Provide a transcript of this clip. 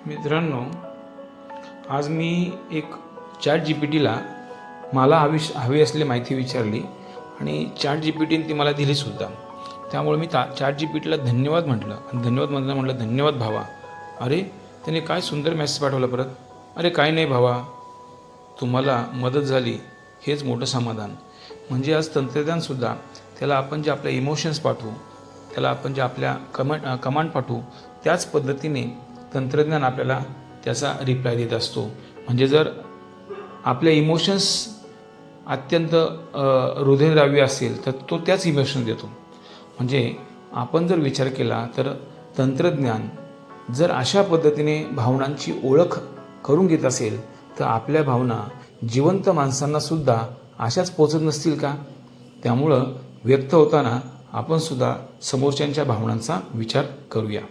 मित्रांनो, आज मी एक ChatGPTला मला हवी असलेली माहिती विचारली आणि ChatGPTने ती मला दिलीसुद्धा. त्यामुळे मी ChatGPTला धन्यवाद म्हटलं आणि धन्यवाद म्हटलं धन्यवाद भावा. अरे, त्याने काय सुंदर मेसेज पाठवला परत. अरे काय नाही भावा, तुम्हाला मदत झाली हेच मोठं समाधान. म्हणजे आज तंत्रज्ञानसुद्धा त्याला आपण जे आपले इमोशन्स पाठवू, त्याला आपण जे आपल्या कमांड पाठवू, त्याच पद्धतीने तंत्रज्ञान आपल्याला त्याचा रिप्लाय देत असतो. म्हणजे जर आपले इमोशन्स अत्यंत हृदयद्राव्य असेल तर तो त्याच इमोशन देतो. म्हणजे आपण जर विचार केला तर तंत्रज्ञान जर अशा पद्धतीने भावनांची ओळख करून घेत असेल तर आपल्या भावना जिवंत माणसांनासुद्धा अशाच पोचत नसतील का? त्यामुळं व्यक्त होताना आपण सुद्धा समोरच्यांच्या भावनांचा विचार करूया.